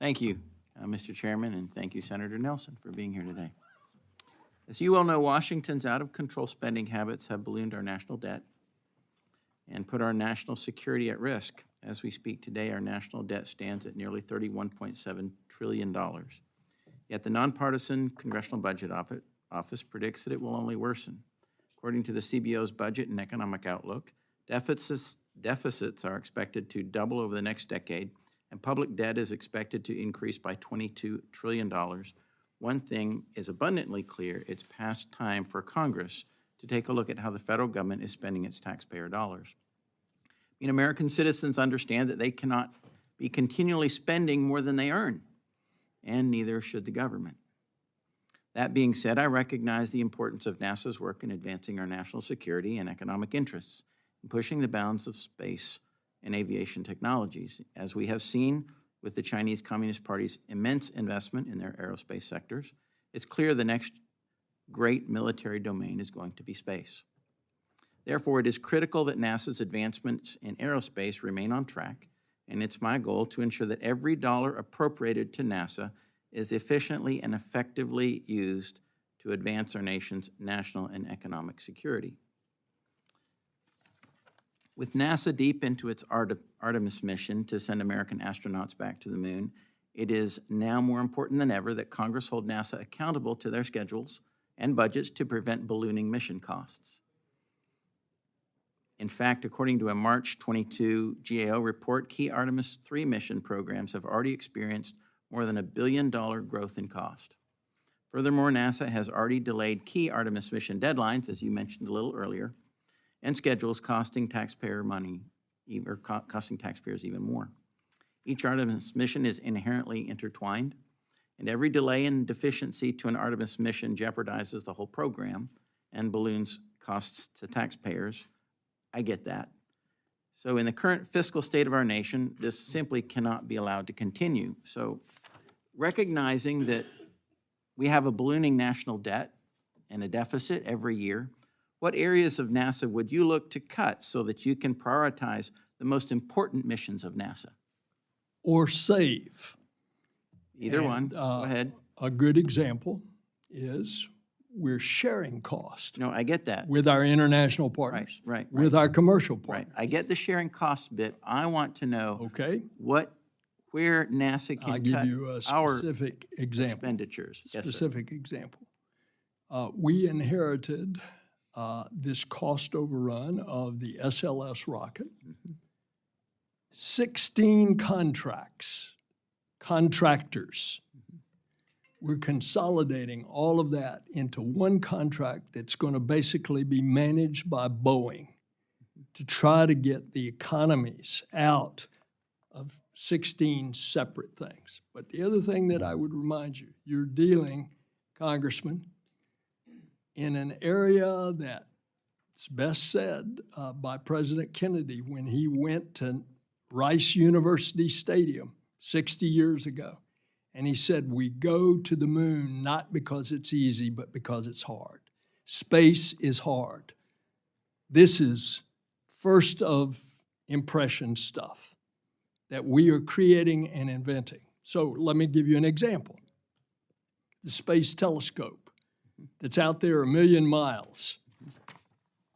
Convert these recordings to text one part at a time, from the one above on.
Thank you, Mr. Chairman, and thank you, Senator Nelson, for being here today. As you well know, Washington's out-of-control spending habits have ballooned our national debt and put our national security at risk. As we speak today, our national debt stands at nearly $31.7 trillion. Yet the nonpartisan Congressional Budget Office predicts that it will only worsen. According to the CBO's Budget and Economic Outlook, deficits are expected to double over the next decade, and public debt is expected to increase by $22 trillion. One thing is abundantly clear: it's past time for Congress to take a look at how the federal government is spending its taxpayer dollars. American citizens understand that they cannot be continually spending more than they earn, and neither should the government. That being said, I recognize the importance of NASA's work in advancing our national security and economic interests, and pushing the bounds of space and aviation technologies. As we have seen with the Chinese Communist Party's immense investment in their aerospace sectors, it's clear the next great military domain is going to be space. Therefore, it is critical that NASA's advancements in aerospace remain on track, and it's my goal to ensure that every dollar appropriated to NASA is efficiently and effectively used to advance our nation's national and economic security. With NASA deep into its Artemis mission to send American astronauts back to the moon, it is now more important than ever that Congress hold NASA accountable to their schedules and budgets to prevent ballooning mission costs. In fact, according to a March 22 GAO report, key Artemis III mission programs have already experienced more than $1 billion growth in cost. Furthermore, NASA has already delayed key Artemis mission deadlines, as you mentioned a little earlier, and schedules costing taxpayer money, or costing taxpayers even more. Each Artemis mission is inherently intertwined, and every delay and deficiency to an Artemis mission jeopardizes the whole program and balloons costs to taxpayers. I get that. So in the current fiscal state of our nation, this simply cannot be allowed to continue. So recognizing that we have a ballooning national debt and a deficit every year, what areas of NASA would you look to cut so that you can prioritize the most important missions of NASA? Or save. Either one. Go ahead. A good example is we're sharing cost. No, I get that. With our international partners. Right. With our commercial partners. Right. I get the sharing costs bit. I want to know where NASA can I'll give you a specific example. Expenditures. Specific example. We inherited this cost overrun of the SLS rocket. 16 contractors. We're consolidating all of that into one contract that's going to basically be managed by Boeing to try to get the economies out of 16 separate things. But the other thing that I would remind you, you're dealing, Congressman, in an area that's best said by President Kennedy when he went to Rice University Stadium 60 years ago. And he said, we go to the moon not because it's easy, but because it's hard. Space is hard. This is first of impression stuff that we are creating and inventing. So let me give you an example. The Space Telescope that's out there 1 million miles.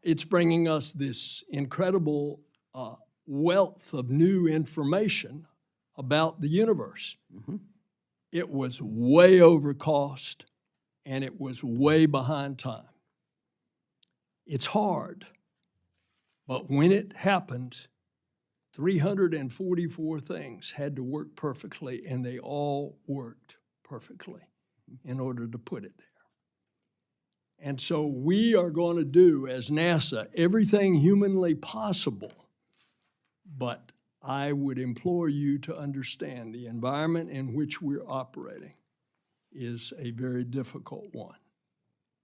It's bringing us this incredible wealth of new information about the universe. It was way over cost, and it was way behind time. It's hard, but when it happened, 344 things had to work perfectly, and they all worked perfectly in order to put it there. And so we are going to do, as NASA, everything humanly possible, but I would implore you to understand the environment in which we're operating is a very difficult one.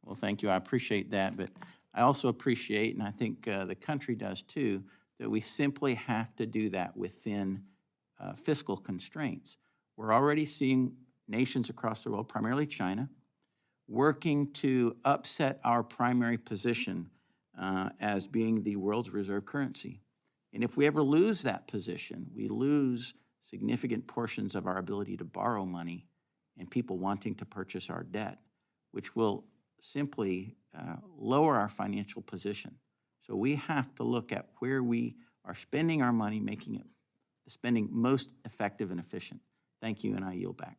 Well, thank you. I appreciate that. But I also appreciate, and I think the country does too, that we simply have to do that within fiscal constraints. We're already seeing nations across the world, primarily China, working to upset our primary position as being the world's reserve currency. And if we ever lose that position, we lose significant portions of our ability to borrow money and people wanting to purchase our debt, which will simply lower our financial position. So we have to look at where we are spending our money, making it the spending most effective and efficient. Thank you, and I yield back.